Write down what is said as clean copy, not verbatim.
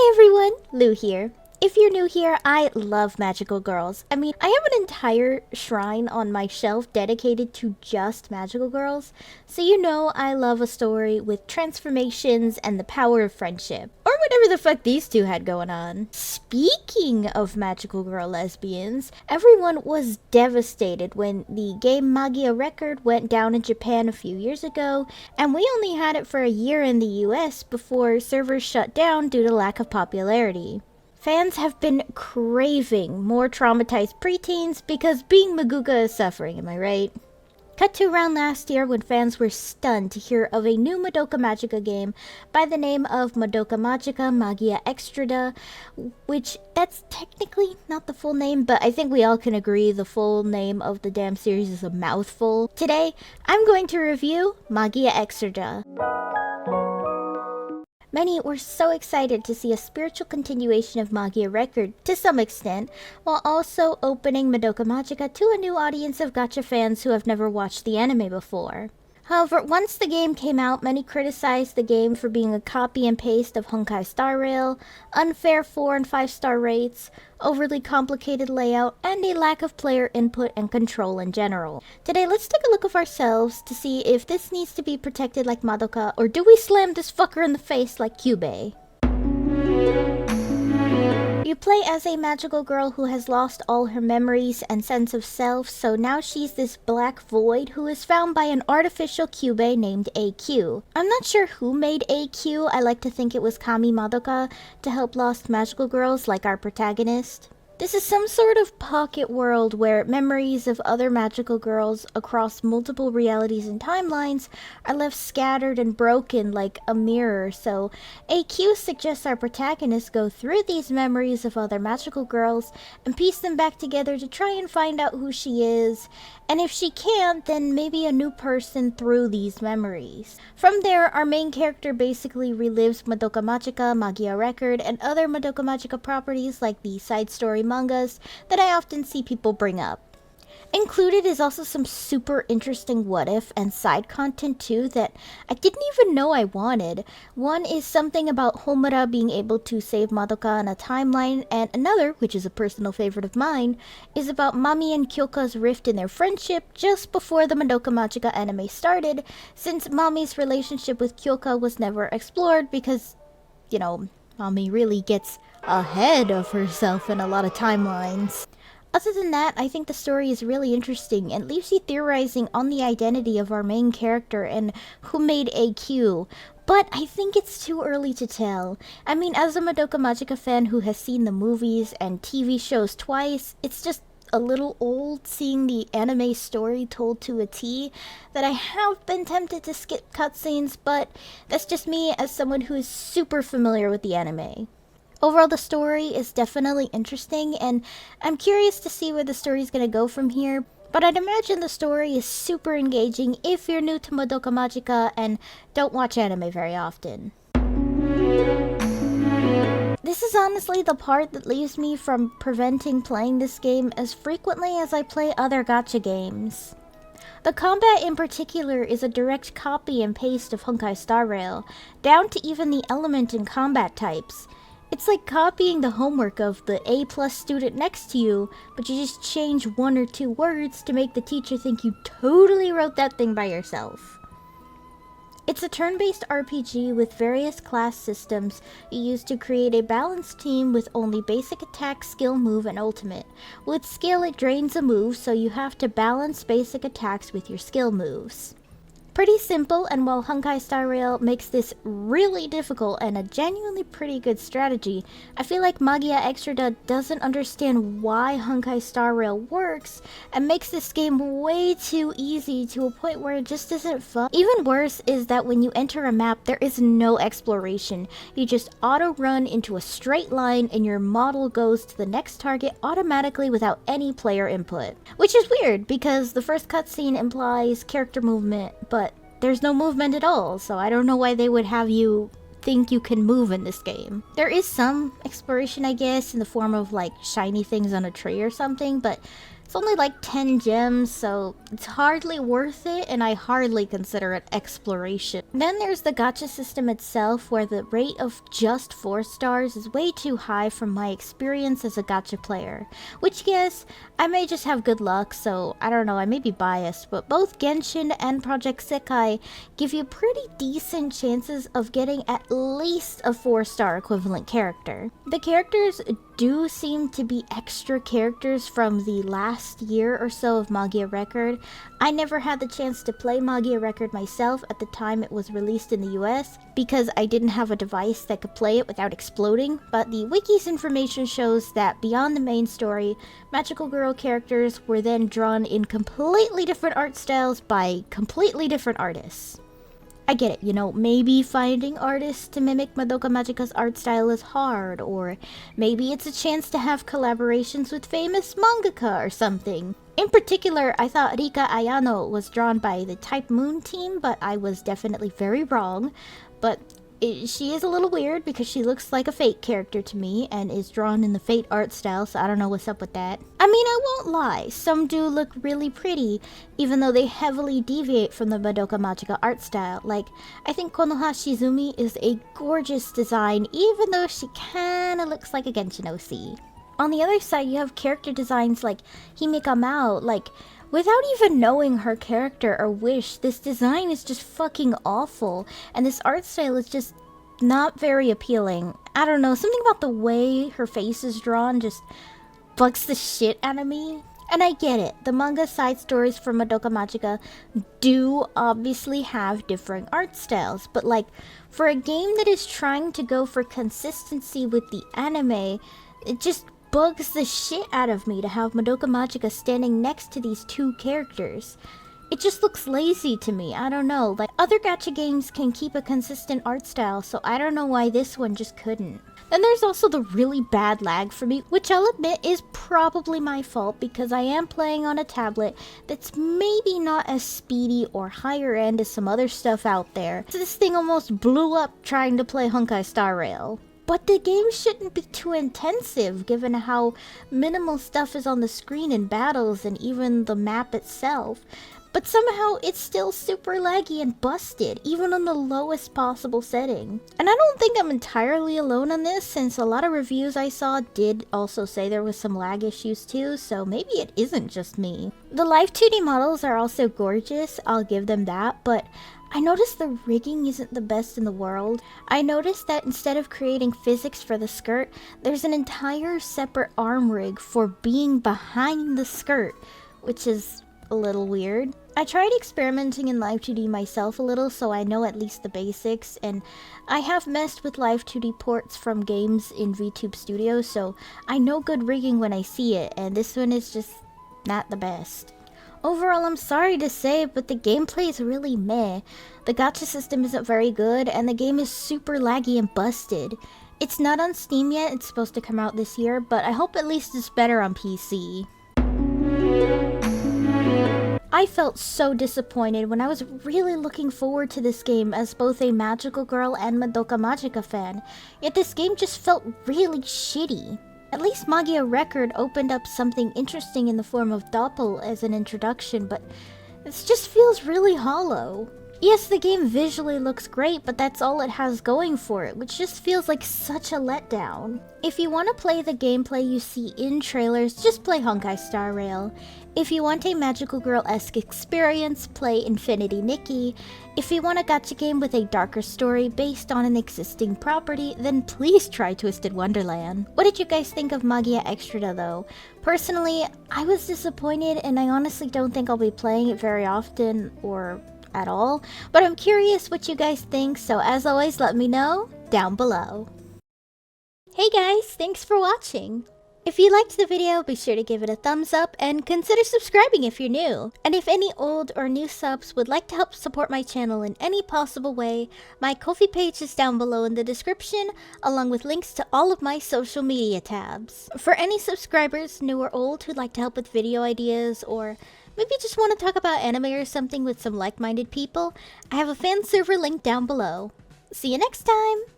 Hey everyone, Lou here. If you're new here, I love magical girls. I mean, I have an entire shrine on my shelf dedicated to just magical girls, so you know I love a story with transformations and the power of friendship. Or whatever the fuck these two had going on. Speaking of magical girl lesbians, everyone was devastated when the game Magia Record went down in Japan a few years ago, and we only had it for a year in the US before servers shut down due to lack of popularity. Fans have been craving more traumatized preteens because being Madoka is suffering, am I right? Cut to around last year when fans were stunned to hear of a new Madoka Magica game by the name of Madoka Magica Magia Exedra, which that's technically not the full name, but I think we all can agree the full name of the damn series is a mouthful. Today, I'm going to review Magia Exedra. Many were so excited to see a spiritual continuation of Magia Record to some extent, while also opening Madoka Magica to a new audience of gacha fans who have never watched the anime before. However, once the game came out, many criticized the game for being a copy and paste of Honkai Star Rail, unfair 4 and 5 star rates, overly complicated layout, and a lack of player input and control in general. Today, let's take a look of ourselves to see if this needs to be protected like Madoka, or do we slam this fucker in the face like Kyubey? You play as a magical girl who has lost all her memories and sense of self, so now she's this black void who is found by an artificial Kyubey named AQ. I'm not sure who made AQ, I like to think it was Kami Madoka to help lost magical girls like our protagonist. This is some sort of pocket world where memories of other magical girls across multiple realities and timelines are left scattered and broken like a mirror, so AQ suggests our protagonist go through these memories of other magical girls and piece them back together to try and find out who she is, and if she can't, then maybe a new person through these memories. From there, our main character basically relives Madoka Magica, Magia Record, and other Madoka Magica properties like the side story mangas that I often see people bring up. Included is also some super interesting what-if and side content too that I didn't even know I wanted. One is something about Homura being able to save Madoka in a timeline, and another, which is a personal favorite of mine, is about Mami and Kyoka's rift in their friendship just before the Madoka Magica anime started, since Mami's relationship with Kyoka was never explored because, you know, Mami really gets ahead of herself in a lot of timelines. Other than that, I think the story is really interesting and leaves you theorizing on the identity of our main character and who made AQ, but I think it's too early to tell. I mean, as a Madoka Magica fan who has seen the movies and TV shows twice, it's just a little old seeing the anime story told to a T that I have been tempted to skip cutscenes, but that's just me as someone who is super familiar with the anime. Overall, the story is definitely interesting, and I'm curious to see where the story is going to go from here, but I'd imagine the story is super engaging if you're new to Madoka Magica and don't watch anime very often. This is honestly the part that leaves me from preventing playing this game as frequently as I play other gacha games. The combat in particular is a direct copy and paste of Honkai Star Rail, down to even the element and combat types. It's like copying the homework of the A+ student next to you, but you just change 1 or 2 words to make the teacher think you totally wrote that thing by yourself. It's a turn-based RPG with various class systems you use to create a balanced team with only basic attack, skill, move, and ultimate. With skill, it drains a move, so you have to balance basic attacks with your skill moves. Pretty simple, and while Honkai Star Rail makes this really difficult and a genuinely pretty good strategy, I feel like Magia Exedra doesn't understand why Honkai Star Rail works and makes this game way too easy to a point where it just isn't fun. Even worse is that when you enter a map, there is no exploration. You just auto-run into a straight line and your model goes to the next target automatically without any player input. Which is weird because the first cutscene implies character movement, but there's no movement at all, so I don't know why they would have you think you can move in this game. There is some exploration, I guess, in the form of like shiny things on a tree or something, but It's only like 10 gems, so it's hardly worth it, and I hardly consider it exploration. Then there's the gacha system itself, where the rate of just 4 stars is way too high from my experience as a gacha player. Which, yes, I may just have good luck, so I don't know, I may be biased, but both Genshin and Project Sekai give you pretty decent chances of getting at least a 4-star equivalent character. The characters do seem to be extra characters from the last year or so of Magia Record. I never had the chance to play Magia Record myself at the time it was released in the US because I didn't have a device that could play it without exploding, but the wiki's information shows that beyond the main story, Magical Girl characters were then drawn in completely different art styles by completely different artists. I get it, you know, maybe finding artists to mimic Madoka Magica's art style is hard, or maybe it's a chance to have collaborations with famous mangaka or something. In particular, I thought Rika Ayano was drawn by the Type Moon team, but I was definitely very wrong. But she is a little weird because she looks like a Fate character to me and is drawn in the Fate art style, so I don't know what's up with that. I mean, I won't lie, some do look really pretty, even though they heavily deviate from the Madoka Magica art style. Like, I think Konoha Shizumi is a gorgeous design, even though she kinda looks like a Genshin OC. On the other side, you have character designs like Himeka Mao, like, without even knowing her character or wish, this design is just fucking awful, and this art style is just not very appealing. I don't know, something about the way her face is drawn just bugs the shit out of me. And I get it, the manga side stories for Madoka Magica do obviously have different art styles, but like, for a game that is trying to go for consistency with the anime, it just bugs the shit out of me to have Madoka Magica standing next to these two characters. It just looks lazy to me, I don't know. Like, other gacha games can keep a consistent art style, so I don't know why this one just couldn't. Then there's also the really bad lag for me, which I'll admit is probably my fault because I am playing on a tablet that's maybe not as speedy or higher end as some other stuff out there. So this thing almost blew up trying to play Honkai Star Rail. But the game shouldn't be too intensive given how minimal stuff is on the screen in battles and even the map itself. But somehow it's still super laggy and busted, even on the lowest possible setting. And I don't think I'm entirely alone on this, since a lot of reviews I saw did also say there was some lag issues too, so maybe it isn't just me. The live 2D models are also gorgeous, I'll give them that, but I noticed the rigging isn't the best in the world. I noticed that instead of creating physics for the skirt, there's an entire separate arm rig for being behind the skirt, which is a little weird. I tried experimenting in Live 2D myself a little, so I know at least the basics, and I have messed with Live 2D ports from games in VTube Studio, so I know good rigging when I see it, and this one is just not the best. Overall, I'm sorry to say, but the gameplay is really meh. The gacha system isn't very good, and the game is super laggy and busted. It's not on Steam yet, it's supposed to come out this year, but I hope at least it's better on PC. I felt so disappointed when I was really looking forward to this game as both a Magical Girl and Madoka Magica fan, yet this game just felt really shitty. At least Magia Record opened up something interesting in the form of Doppel as an introduction, but this just feels really hollow. Yes, the game visually looks great, but that's all it has going for it, which just feels like such a letdown. If you want to play the gameplay you see in trailers, just play Honkai Star Rail. If you want a Magical Girl-esque experience, play Infinity Nikki. If you want a gacha game with a darker story based on an existing property, then please try Twisted Wonderland. What did you guys think of Magia Exedra though? Personally, I was disappointed and I honestly don't think I'll be playing it very often or at all, but I'm curious what you guys think, so as always let me know down below. Hey guys, thanks for watching! If you liked the video, be sure to give it a thumbs up and consider subscribing if you're new. And if any old or new subs would like to help support my channel in any possible way, my Ko-fi page is down below in the description, along with links to all of my social media tabs. For any subscribers, new or old, who'd like to help with video ideas, or maybe just want to talk about anime or something with some like-minded people, I have a fan server link down below. See you next time!